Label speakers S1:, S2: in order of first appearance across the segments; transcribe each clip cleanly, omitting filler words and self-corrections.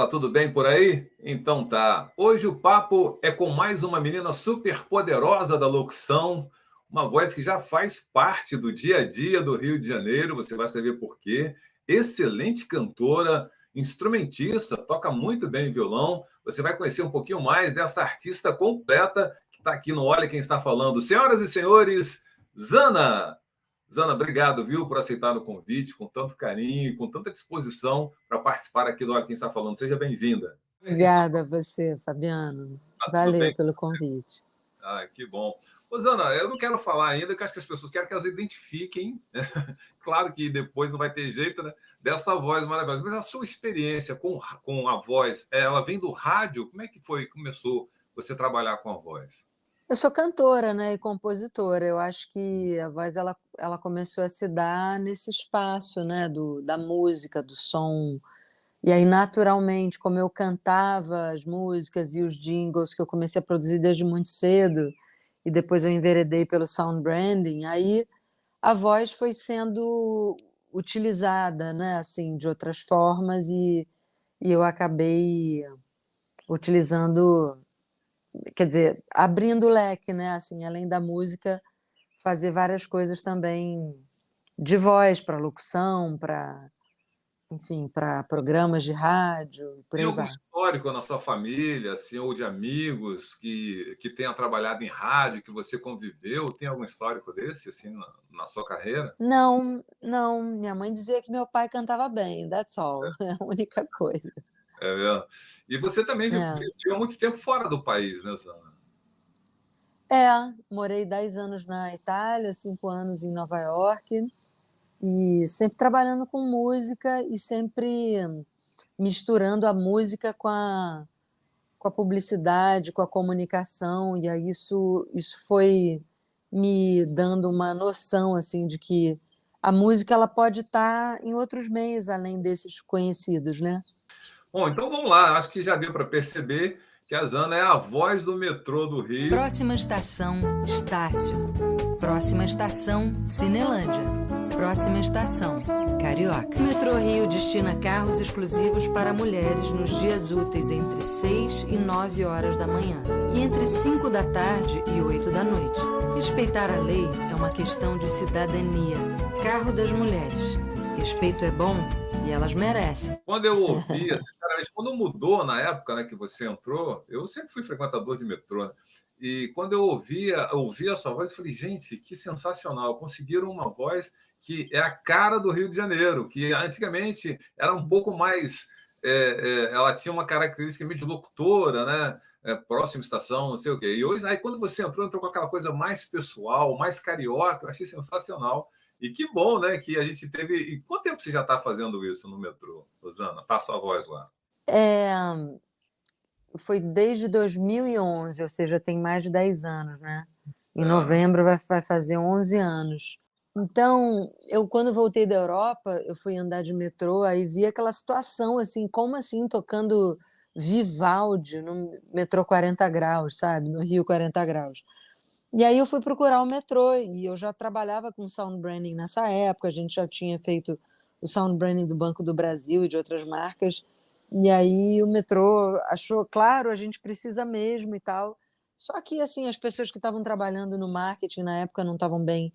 S1: Tá tudo bem por aí? Então tá. Hoje o papo é com mais uma menina super poderosa da locução, uma voz que já faz parte do dia a dia do Rio de Janeiro, você vai saber por quê. Excelente cantora, instrumentista, toca muito bem violão. Você vai conhecer um pouquinho mais dessa artista completa que está aqui no Olha Quem Está Falando. Senhoras e senhores, Zana! Zana, obrigado, viu, por aceitar o convite com tanto carinho e com tanta disposição para participar aqui do Olha Quem Está Falando. Seja bem-vinda.
S2: Obrigada a você, Fabiano.
S1: Tá tudo
S2: Valeu
S1: bem?
S2: pelo convite.
S1: Ah, que bom. Ô, Zana, eu não quero falar ainda, porque acho que as pessoas querem que elas identifiquem, né? Claro que depois não vai ter jeito, né? Dessa voz maravilhosa. Mas a sua experiência com a voz, ela vem do rádio? Como é que foi que começou você trabalhar com a voz?
S2: Eu sou cantora, né, e compositora. Eu acho que a voz ela começou a se dar nesse espaço, né, da música, do som. E aí, naturalmente, como eu cantava as músicas e os jingles que eu comecei a produzir desde muito cedo, e depois eu enveredei pelo sound branding, aí a voz foi sendo utilizada, né, assim, de outras formas e eu acabei utilizando, quer dizer, abrindo o leque, né, assim, além da música, fazer várias coisas também de voz, para locução, para, enfim, para programas de rádio e por
S1: Tem
S2: aí
S1: algum
S2: vai.
S1: histórico na sua família, assim, ou de amigos que tenha trabalhado em rádio, que você conviveu? Tem algum histórico desse, assim, na sua carreira?
S2: Não, não, minha mãe dizia que meu pai cantava bem, that's all, é a única coisa.
S1: É mesmo? E você também
S2: É.
S1: viveu há muito tempo fora do país, né, Zana?
S2: É, morei 10 anos na Itália, 5 anos em Nova York, e sempre trabalhando com música e sempre misturando a música com a publicidade, com a comunicação, e aí isso foi me dando uma noção, assim, de que a música ela pode estar em outros meios além desses conhecidos, né.
S1: Bom, então vamos lá. Acho que já deu para perceber que a Zana é a voz do metrô do Rio.
S3: Próxima estação, Estácio. Próxima estação, Cinelândia. Próxima estação, Carioca. O Metrô Rio destina carros exclusivos para mulheres nos dias úteis entre 6 e 9 horas da manhã e entre 5 da tarde e 8 da noite. Respeitar a lei é uma questão de cidadania. Carro das mulheres. Respeito é bom e elas merecem.
S1: Quando eu ouvia, sinceramente, quando mudou na época, né, que você entrou, eu sempre fui frequentador de metrô, né? E quando eu ouvia a sua voz, eu falei, gente, que sensacional! Conseguiram uma voz que é a cara do Rio de Janeiro, que antigamente era um pouco mais. Ela tinha uma característica meio de locutora, né? Próxima estação, não sei o quê. E hoje, aí, quando você entrou com aquela coisa mais pessoal, mais carioca, eu achei sensacional. E que bom, né, que a gente teve. E quanto tempo você já está fazendo isso no metrô, Rosana? Passa a voz lá.
S2: É, foi desde 2011, ou seja, tem mais de 10 anos, né. Em
S1: Ah,
S2: novembro vai fazer 11 anos. Então, eu quando voltei da Europa, eu fui andar de metrô, aí vi aquela situação, assim, como assim tocando Vivaldi no metrô 40 graus, sabe, no Rio 40 graus. E aí eu fui procurar o metrô e eu já trabalhava com sound branding nessa época, a gente já tinha feito o sound branding do Banco do Brasil e de outras marcas, e aí o metrô achou: "Claro, a gente precisa mesmo e tal". Só que, assim, as pessoas que estavam trabalhando no marketing na época não estavam bem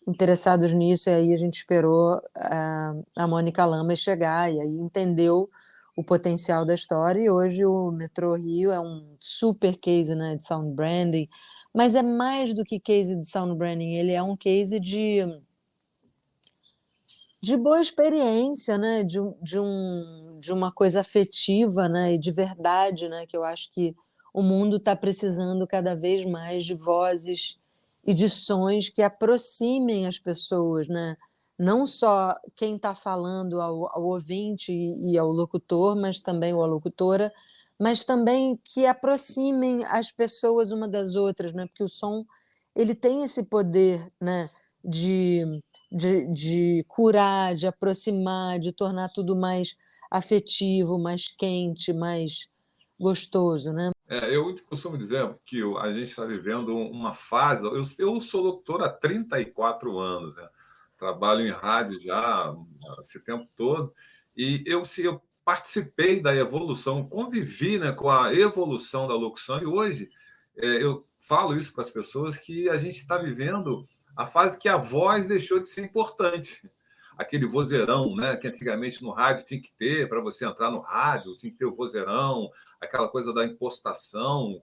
S2: interessados nisso, e aí a gente esperou a Mônica Lamas chegar, e aí entendeu o potencial da história, e hoje o Metrô Rio é um super case, né, de sound branding, mas é mais do que case de sound branding, ele é um case de boa experiência, né, de uma coisa afetiva, né, e de verdade, né, que eu acho que o mundo está precisando cada vez mais de vozes e de sons que aproximem as pessoas, né. Não só quem está falando ao ouvinte e ao locutor, mas também ou a locutora, mas também que aproximem as pessoas uma das outras, né, porque o som, ele tem esse poder, né, de de curar, de aproximar, de tornar tudo mais afetivo, mais quente, mais gostoso, né.
S1: eu costumo dizer que a gente está vivendo uma fase. Eu sou locutor há 34 anos, né? Trabalho em rádio já esse tempo todo, e se eu participei da evolução, convivi, né, com a evolução da locução, e hoje eu falo isso para as pessoas, que a gente está vivendo a fase que a voz deixou de ser importante. Aquele vozeirão, né, que antigamente no rádio tinha que ter, para você entrar no rádio, tinha que ter o vozeirão, aquela coisa da impostação,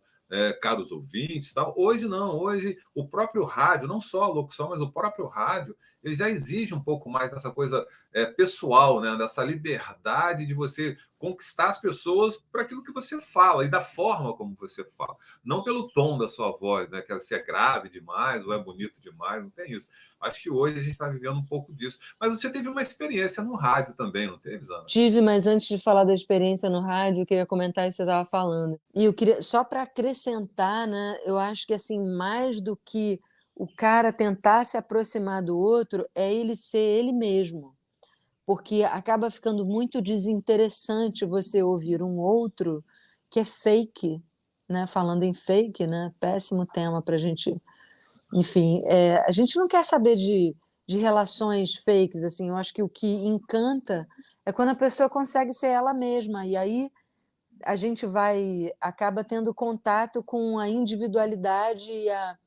S1: caros ouvintes, tal. Hoje não, hoje o próprio rádio, não só a locução, mas o próprio rádio, ele já exige um pouco mais dessa coisa pessoal, né, dessa liberdade de você conquistar as pessoas para aquilo que você fala e da forma como você fala, não pelo tom da sua voz, né, que se é grave demais ou é bonito demais, não tem isso. Acho que hoje a gente está vivendo um pouco disso. Mas você teve uma experiência no rádio também, não teve, Zana?
S2: Tive, mas antes de falar da experiência no rádio, eu queria comentar isso que você estava falando. E eu queria, só para acrescentar, né, eu acho que assim, mais do que o cara tentar se aproximar do outro, é ele ser ele mesmo. Porque acaba ficando muito desinteressante você ouvir um outro que é fake, né? Falando em fake, né? Péssimo tema para a gente. Enfim, a gente não quer saber de relações fakes, assim. Eu acho que o que encanta é quando a pessoa consegue ser ela mesma. E aí a gente acaba tendo contato com a individualidade e a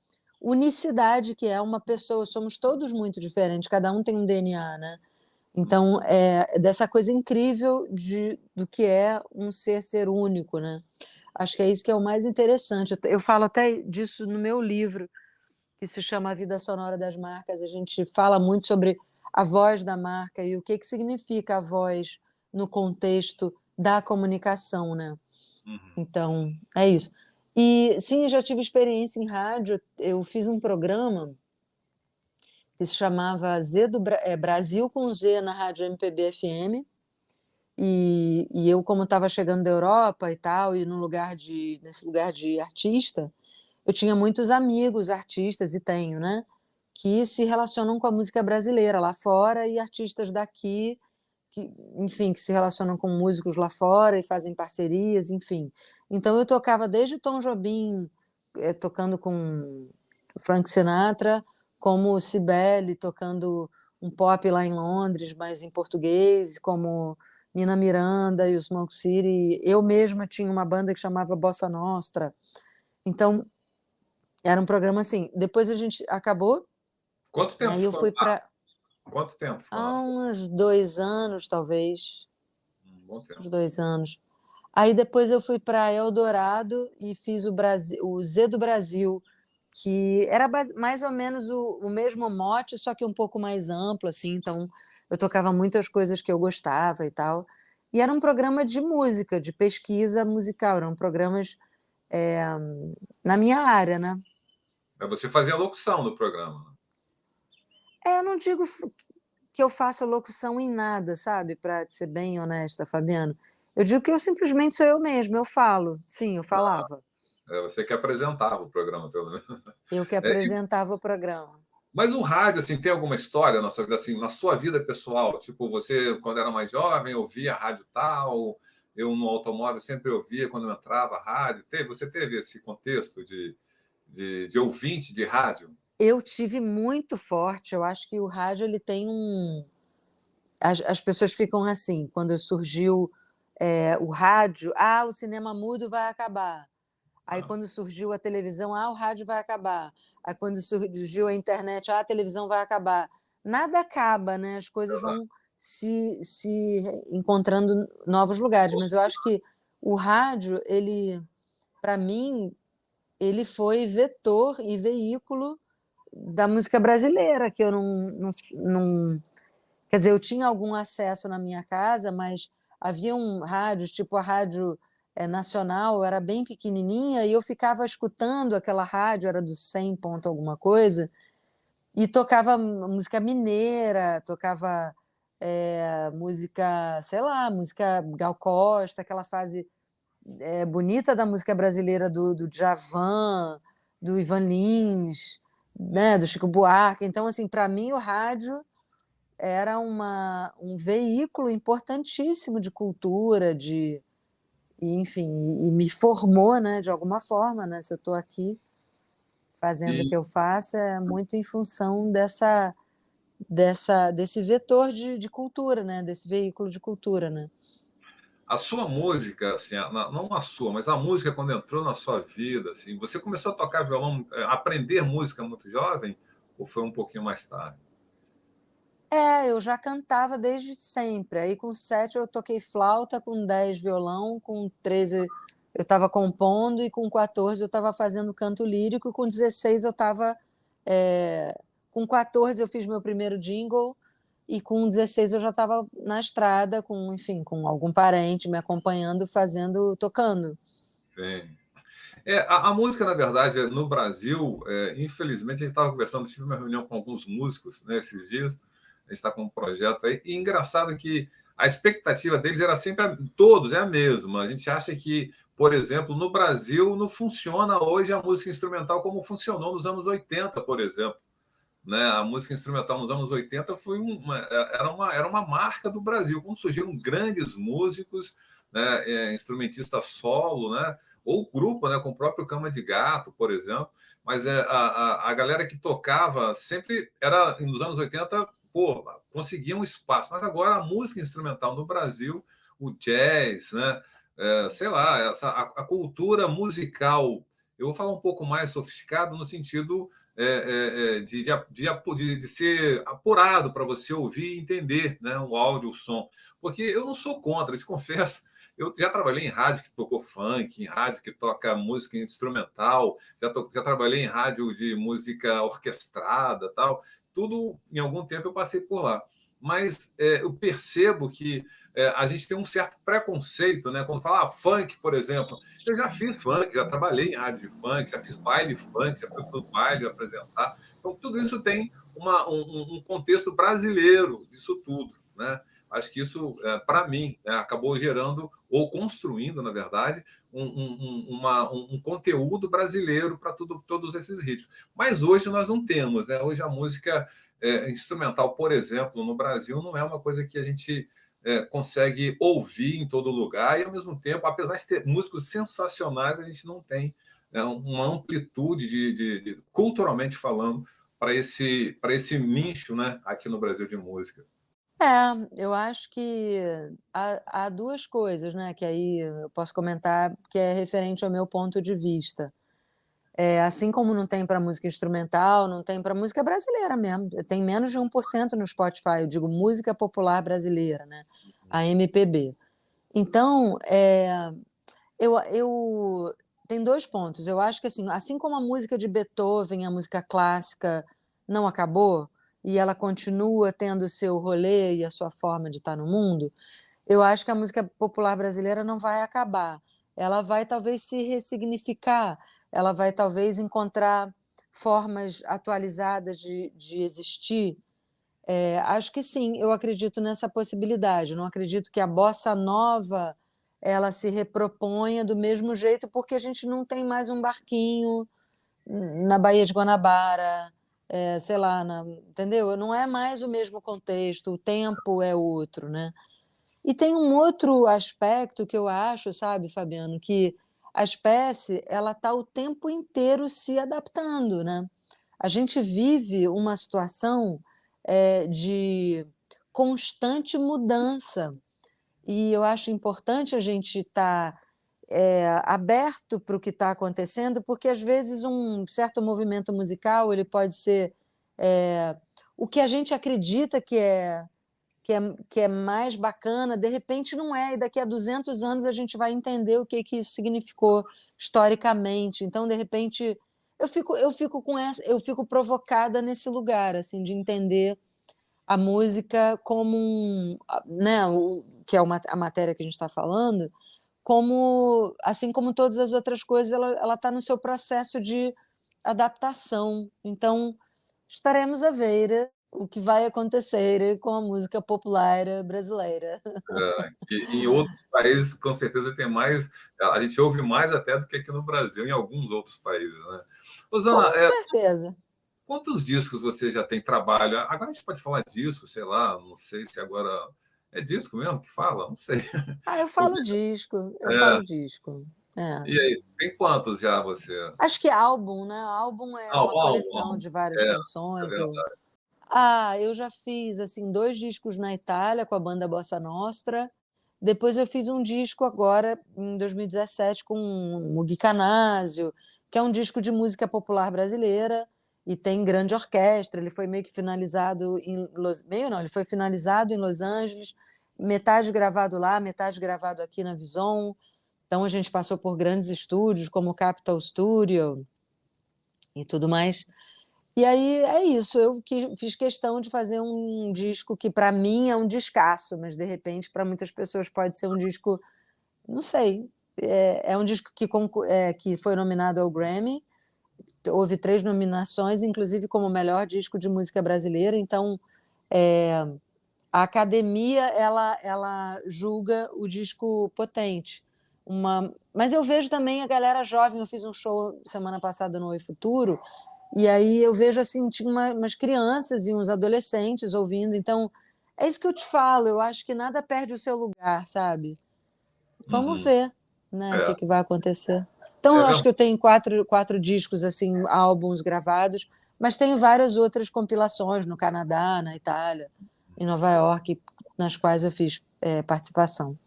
S2: unicidade que é uma pessoa. Somos todos muito diferentes, cada um tem um DNA, né? Então, dessa coisa incrível do que é um ser único, né? Acho que é isso que é o mais interessante. Eu falo até disso no meu livro, que se chama A Vida Sonora das Marcas. A gente fala muito sobre a voz da marca e o que significa a voz no contexto da comunicação, né? Então, é isso. E, sim, eu já tive experiência em rádio. Eu fiz um programa que se chamava Brasil com Z na Rádio MPB FM. E eu, como estava chegando da Europa e tal, e nesse lugar de artista, eu tinha muitos amigos artistas, e tenho, né? Que se relacionam com a música brasileira lá fora, e artistas daqui, enfim, que se relacionam com músicos lá fora e fazem parcerias, enfim. Então eu tocava desde Tom Jobim, tocando com Frank Sinatra, como Cibele, tocando um pop lá em Londres, mas em português, como Nina Miranda e os Smoke City. Eu mesma tinha uma banda que chamava Bossa Nostra. Então, era um programa assim. Depois a gente acabou,
S1: Quanto tempo
S2: aí eu
S1: ficou
S2: fui
S1: lá?
S2: para
S1: Quanto tempo ficou
S2: há
S1: lá?
S2: uns 2 anos, talvez.
S1: Um bom tempo.
S2: Uns 2 anos. Aí depois eu fui para Eldorado e fiz o Z do Brasil, que era mais ou menos o mesmo mote, só que um pouco mais amplo, assim. Então eu tocava muitas coisas que eu gostava e tal. E era um programa de música, de pesquisa musical. Eram programas na minha área, né?
S1: Mas você fazia a locução do programa, né?
S2: Eu não digo que eu faço locução em nada, sabe? Para ser bem honesta, Fabiano. Eu digo que eu simplesmente sou eu mesma, eu falo. Sim, eu falava.
S1: Você que apresentava o programa, pelo menos.
S2: Eu que apresentava o programa.
S1: Mas o rádio, assim, tem alguma história na sua vida, assim, na sua vida pessoal? Tipo, você, quando era mais jovem, ouvia rádio tal, eu no automóvel sempre ouvia quando eu entrava a rádio. Você teve esse contexto de ouvinte de rádio?
S2: Eu tive muito forte, eu acho que o rádio ele tem as pessoas ficam assim, quando surgiu o rádio, o cinema mudo vai acabar. Aí
S1: Ah,
S2: quando surgiu a televisão, o rádio vai acabar. Aí quando surgiu a internet, a televisão vai acabar. Nada acaba, né? As coisas vão se encontrando novos lugares. Mas eu acho que o rádio, ele, para mim, ele foi vetor e veículo da música brasileira, que eu não. Quer dizer, eu tinha algum acesso na minha casa, mas haviam rádios, tipo a rádio nacional, era bem pequenininha, e eu ficava escutando aquela rádio, era do 100 ponto alguma coisa, e tocava música mineira, tocava música, sei lá, música Gal Costa, aquela fase bonita da música brasileira do Djavan, do Ivan Lins, né, do Chico Buarque. Então, assim, para mim, o rádio era um veículo importantíssimo de cultura, enfim, e me formou, né, de alguma forma, né, se eu estou aqui fazendo o
S1: e
S2: que eu faço, é muito em função desse vetor de cultura, né, desse veículo de cultura, né.
S1: A sua música, assim, não a sua, mas a música quando entrou na sua vida, assim, você começou a tocar violão, aprender música muito jovem, ou foi um pouquinho mais tarde?
S2: É, eu já cantava desde sempre. Aí com 7 eu toquei flauta, com 10 violão, com 13 eu estava compondo e com 14 eu estava fazendo canto lírico, com 16 eu estava, com 14 eu fiz meu primeiro jingle e com 16 eu já estava na estrada com, enfim, com algum parente me acompanhando, fazendo, tocando.
S1: Sim. A música, na verdade, no Brasil, infelizmente, a gente estava conversando, tive uma reunião com alguns músicos, né, esses dias, a gente está com um projeto aí, e engraçado que a expectativa deles era sempre, todos, é a mesma. A gente acha que, por exemplo, no Brasil não funciona hoje a música instrumental como funcionou nos anos 80, por exemplo. Né? A música instrumental nos anos 80 era uma marca do Brasil, quando surgiram grandes músicos, né, instrumentista solo, né, ou grupo, né, com o próprio Cama de Gato, por exemplo, mas a galera que tocava sempre era, nos anos 80, pô, conseguia um espaço, mas agora a música instrumental no Brasil, o jazz, né, sei lá, a cultura musical, eu vou falar um pouco mais sofisticado no sentido de ser apurado para você ouvir e entender, né, o áudio, o som. Porque eu não sou contra, te confesso. Eu já trabalhei em rádio que tocou funk, em rádio que toca música instrumental, já trabalhei em rádio de música orquestrada, tal. Tudo, em algum tempo, eu passei por lá. Mas eu percebo que a gente tem um certo preconceito, né? Quando fala funk, por exemplo, eu já fiz funk, já trabalhei em rádio de funk, já fiz baile funk, já fui para o baile apresentar. Então, tudo isso tem um contexto brasileiro disso tudo, né? Acho que isso, para mim, acabou gerando, ou construindo, na verdade, um conteúdo brasileiro para todos esses ritmos. Mas hoje nós não temos, né? Hoje a música instrumental, por exemplo, no Brasil, não é uma coisa que a gente consegue ouvir em todo lugar, e ao mesmo tempo, apesar de ter músicos sensacionais, a gente não tem uma amplitude culturalmente falando para esse nicho, né, aqui no Brasil de música.
S2: Eu acho que há 2 coisas, né, que aí eu posso comentar, que é referente ao meu ponto de vista. Assim como não tem para música instrumental, não tem para música brasileira mesmo, tem menos de 1% no Spotify, eu digo música popular brasileira, né, a MPB. Então, eu tem 2 pontos, eu acho que assim como a música de Beethoven, a música clássica não acabou, e ela continua tendo o seu rolê e a sua forma de estar no mundo, eu acho que a música popular brasileira não vai acabar. Ela vai talvez se ressignificar, ela vai talvez encontrar formas atualizadas de existir. Acho que sim, eu acredito nessa possibilidade. Não acredito que a bossa nova ela se reproponha do mesmo jeito, porque a gente não tem mais um barquinho na Baía de Guanabara, sei lá, entendeu? Não é mais o mesmo contexto, o tempo é outro, né? E tem um outro aspecto que eu acho, sabe, Fabiano, que a espécie ela está o tempo inteiro se adaptando, né? A gente vive uma situação de constante mudança e eu acho importante a gente estar aberto para o que está acontecendo, porque às vezes um certo movimento musical ele pode ser o que a gente acredita que é mais bacana, de repente não é, e daqui a 200 anos a gente vai entender o que isso significou historicamente. Então, de repente, eu fico provocada nesse lugar, assim, de entender a música como né, que é a matéria que a gente está falando, como, assim como todas as outras coisas, ela está no seu processo de adaptação. Então, estaremos a ver o que vai acontecer com a música popular brasileira.
S1: Que em outros países, com certeza, tem mais. A gente ouve mais até do que aqui no Brasil, em alguns outros países, né? Rosana,
S2: Com certeza.
S1: quantos discos você já tem trabalho? Agora a gente pode falar disco, sei lá, não sei se agora. É disco mesmo que fala? Não sei.
S2: Eu falo disco, eu
S1: É,
S2: falo disco. É.
S1: e aí, tem quantos já você?
S2: Acho que álbum, né? Álbum é uma coleção de várias
S1: É, é
S2: canções.
S1: verdade.
S2: Eu já fiz assim 2 discos na Itália com a banda Bossa Nostra Depois eu fiz um disco agora, em 2017, com o Gui Canásio, que é um disco de música popular brasileira e tem grande orquestra. Ele foi meio que finalizado ele foi finalizado em Los Angeles, metade gravado lá, metade gravado aqui na Vison. Então a gente passou por grandes estúdios, como o Capitol Studio e tudo mais. E aí é isso, fiz questão de fazer um disco que para mim é um descasso, mas de repente para muitas pessoas pode ser um disco, não sei, é um disco que foi nominado ao Grammy, houve 3 nominações, inclusive como melhor disco de música brasileira, então a academia ela julga o disco potente. Mas eu vejo também a galera jovem, eu fiz um show semana passada no Oi Futuro, e aí eu vejo assim, tinha umas crianças e uns adolescentes ouvindo, então é isso que eu te falo, eu acho que nada perde o seu lugar, sabe? Vamos ver, né, o que vai acontecer. Então eu acho que eu tenho 4 discos, assim, álbuns gravados, mas tenho várias outras compilações no Canadá, na Itália, em Nova York, nas quais eu fiz participação.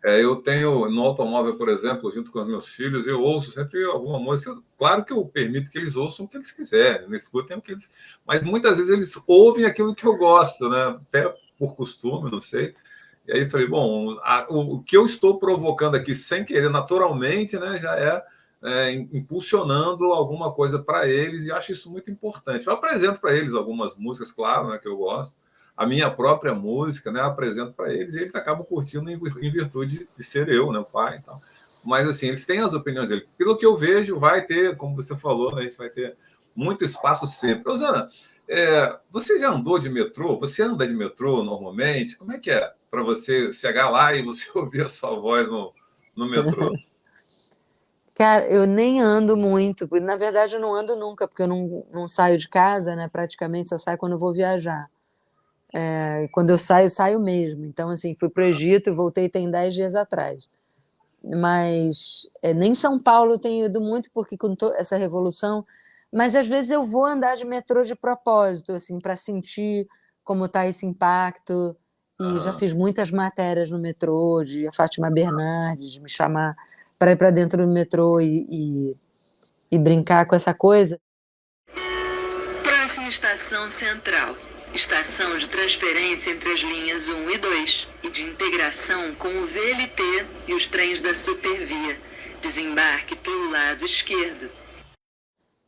S1: Eu tenho no automóvel, por exemplo, junto com os meus filhos, eu ouço sempre alguma música. Claro que eu permito que eles ouçam o que eles quiserem, não escutem o que eles. Mas muitas vezes eles ouvem aquilo que eu gosto, né? Até por costume, não sei. E aí falei, bom, o que eu estou provocando aqui sem querer, naturalmente, né, já impulsionando alguma coisa para eles, e acho isso muito importante. Eu apresento para eles algumas músicas, claro, né, que eu gosto. A minha própria música, né, apresento para eles e eles acabam curtindo em virtude de ser eu, né, o pai e tal. Mas, assim, eles têm as opiniões deles. Pelo que eu vejo, vai ter, como você falou, né, a gente vai ter muito espaço sempre. Rosana, você já andou de metrô? Você anda de metrô normalmente? Como é que é para você chegar lá e você ouvir a sua voz no metrô?
S2: Cara, eu nem ando muito, na verdade eu não ando nunca, porque eu não saio de casa, né, praticamente só saio quando eu vou viajar. Quando eu saio mesmo. Então, assim, fui para o Egito e voltei tem 10 dias atrás. Mas nem São Paulo eu tenho ido muito, porque com essa revolução, mas às vezes eu vou andar de metrô de propósito, assim, para sentir como está esse impacto. E já fiz muitas matérias no metrô, de a Fátima Bernardes, de me chamar para ir para dentro do metrô e brincar com essa coisa.
S3: Próxima estação central. Estação de transferência entre as linhas 1 e 2 e de integração com o VLT e os trens da Supervia. Desembarque pelo lado esquerdo.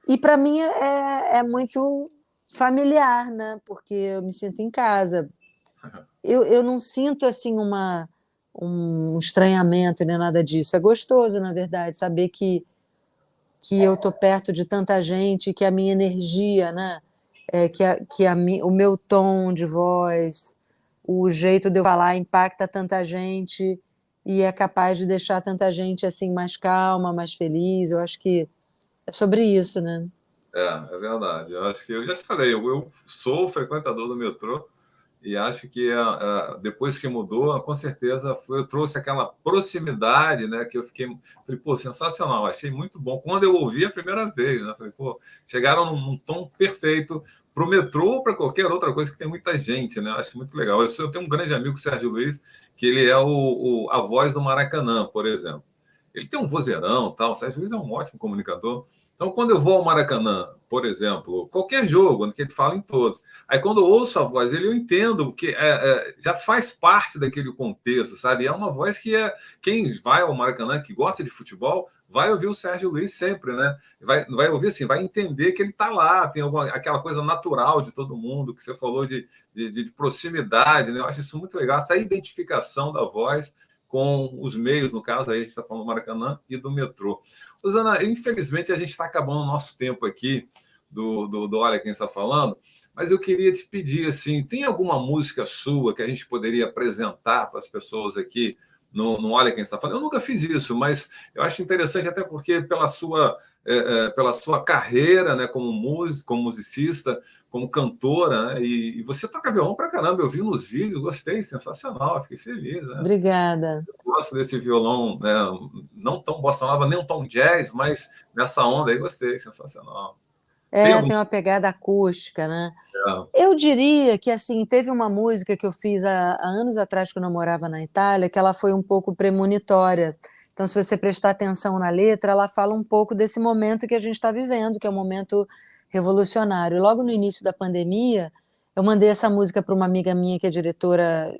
S2: E para mim é muito familiar, né? Porque eu me sinto em casa. Eu não sinto assim um estranhamento nem nada disso. É gostoso, na verdade, saber que eu estou perto de tanta gente, que a minha energia, né? O meu tom de voz, o jeito de eu falar impacta tanta gente e é capaz de deixar tanta gente assim mais calma, mais feliz. Eu acho que é sobre isso, né?
S1: É verdade. Eu acho que eu já te falei, eu sou frequentador do metrô e acho que depois que mudou, com certeza eu trouxe aquela proximidade, né? Que eu falei, pô, sensacional, achei muito bom. Quando eu ouvi a primeira vez, né? Falei, pô, chegaram num tom perfeito para o metrô ou para qualquer outra coisa que tem muita gente, né? Acho muito legal. Eu tenho um grande amigo, Sérgio Luiz, que ele é a voz do Maracanã, por exemplo. Ele tem um vozeirão, tal. O Sérgio Luiz é um ótimo comunicador. Então, quando eu vou ao Maracanã, por exemplo, qualquer jogo, que ele fala em todos, aí quando eu ouço a voz dele, eu entendo que já faz parte daquele contexto, sabe? É uma voz que quem vai ao Maracanã, que gosta de futebol, vai ouvir o Sérgio Luiz sempre, né? Vai ouvir assim, vai entender que ele está lá, tem aquela coisa natural de todo mundo, que você falou de proximidade, né? Eu acho isso muito legal, essa identificação da voz com os meios, no caso, aí a gente está falando do Maracanã e do metrô. Rosana, infelizmente a gente está acabando o nosso tempo aqui do Olha Quem Está Falando, mas eu queria te pedir, assim, tem alguma música sua que a gente poderia apresentar para as pessoas aqui no Olha Quem Está Falando? Eu nunca fiz isso, mas eu acho interessante até porque pela sua carreira, né, como músico, como musicista, como cantora, né, e você toca violão pra caramba, eu vi nos vídeos, gostei, sensacional, fiquei feliz, né?
S2: Obrigada.
S1: Eu gosto desse violão, né, não tão bossa nova, nem um tom jazz, mas nessa onda aí gostei, sensacional.
S2: Tem uma pegada acústica, né.
S1: É.
S2: Eu diria que, assim, teve uma música que eu fiz há anos atrás, quando eu morava na Itália, que ela foi um pouco premonitória. Então, se você prestar atenção na letra, ela fala um pouco desse momento que a gente está vivendo, que é um momento revolucionário. Logo no início da pandemia, eu mandei essa música para uma amiga minha que é diretora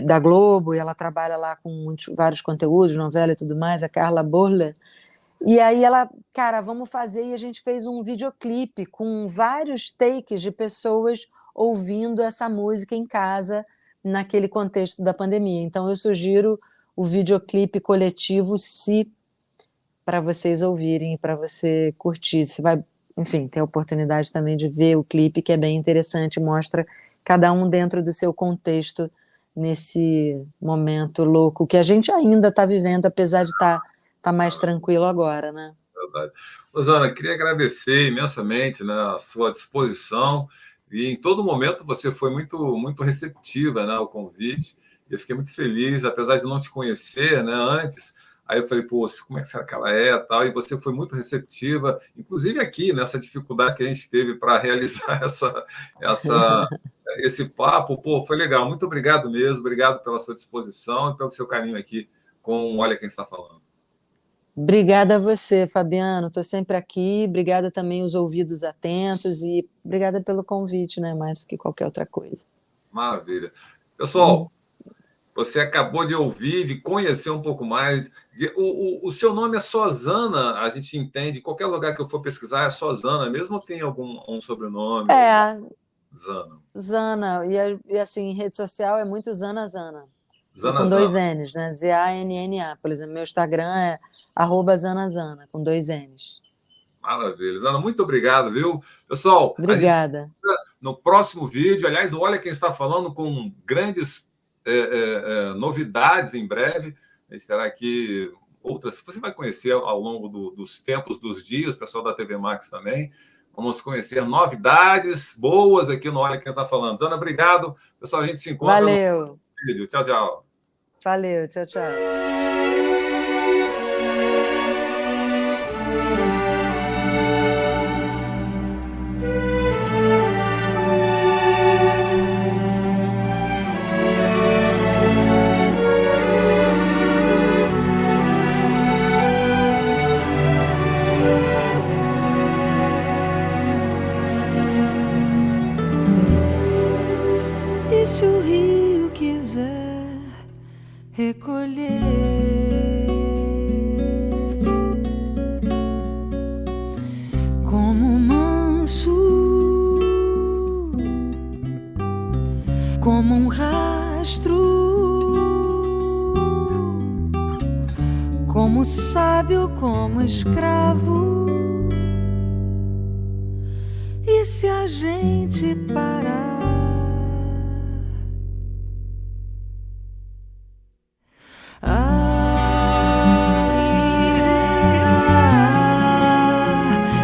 S2: da Globo, e ela trabalha lá com vários conteúdos, novela e tudo mais, a Carla Borla. E aí ela, cara, vamos fazer, e a gente fez um videoclipe com vários takes de pessoas ouvindo essa música em casa, naquele contexto da pandemia. Então eu sugiro o videoclipe coletivo para vocês ouvirem, para você curtir. Você vai, enfim, ter a oportunidade também de ver o clipe, que é bem interessante, mostra cada um dentro do seu contexto nesse momento louco que a gente ainda está vivendo, apesar de estar mais tranquilo agora, né?
S1: Verdade. Rosana, queria agradecer imensamente, né, a sua disposição, e em todo momento você foi muito, muito receptiva, né, ao convite. Eu fiquei muito feliz, apesar de não te conhecer, né, antes. Aí eu falei, pô, como é que será que ela é, tal, e você foi muito receptiva, inclusive aqui, nessa dificuldade que a gente teve para realizar esse papo. Pô, foi legal, muito obrigado mesmo, obrigado pela sua disposição e pelo seu carinho aqui com Olha Quem Está Falando.
S2: Obrigada a você, Fabiano, estou sempre aqui, obrigada também aos ouvidos atentos e obrigada pelo convite, né, mais do que qualquer outra coisa.
S1: Maravilha. Pessoal, você acabou de ouvir, de conhecer um pouco mais. O seu nome é Sozana, a gente entende. Qualquer lugar que eu for pesquisar é Sozana, mesmo ou tem algum sobrenome?
S2: Zana. Zana. E assim, em rede social é muito Zana.
S1: Zana,
S2: com 2 N's, né? ZANNA. Por exemplo, meu Instagram é @Zanazana, com 2 N's.
S1: Maravilha. Zana, muito obrigado, viu? Pessoal,
S2: obrigada.
S1: No próximo vídeo, aliás, Olha Quem Está Falando, com grandes novidades em breve. A gente terá aqui outras, você vai conhecer ao longo dos tempos, dos dias, o pessoal da TV Max também. Vamos conhecer novidades boas aqui no Olha Quem Está Falando. Zana, obrigado. Pessoal, a gente se encontra
S2: no
S1: vídeo. Tchau, tchau.
S2: Valeu, tchau, tchau.
S3: E se o rio quiser recolher como manso, como um rastro, como sábio, como escravo. E se a gente parar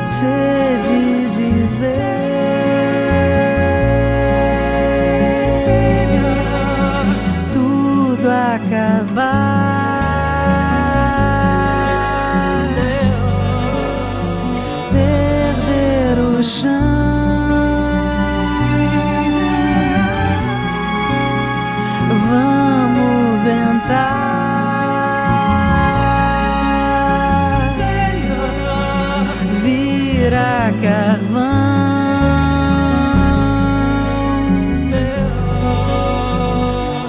S3: sede de ver tudo acabar, perder o chão, vamos ventar. Carvão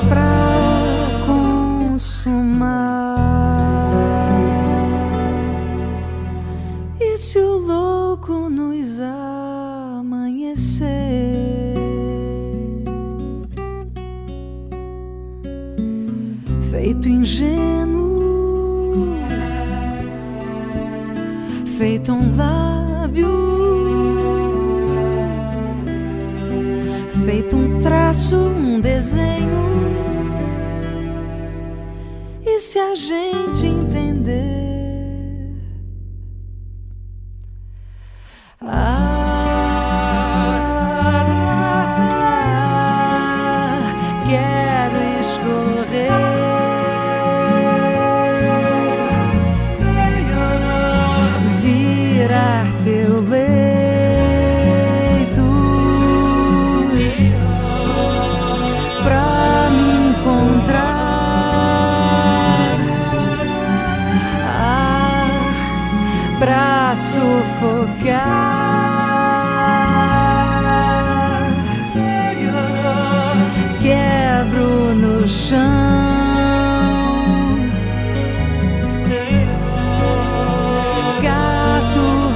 S3: pra consumar. E se o louco nos amanhecer, feito ingênuo, feito um feito um traço, um desenho. E se a gente entender, quero escorrer, virar sufocar. Quebro no chão.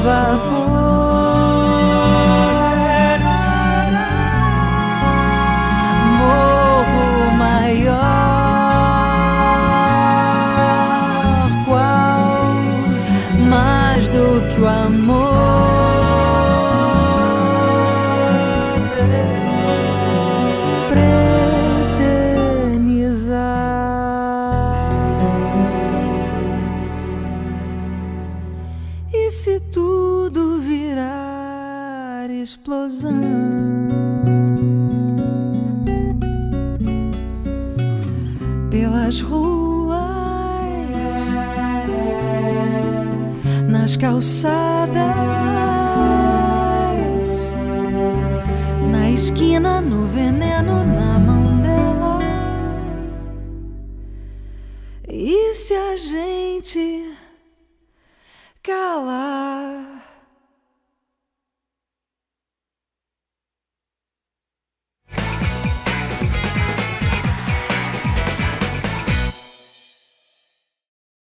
S3: Vapor, morro maior, qual mais do que o amor, preternizar. E se tudo virar explosão, pelas ruas, nas calçadas, na esquina, no veneno, na mão dela. E se a gente calar?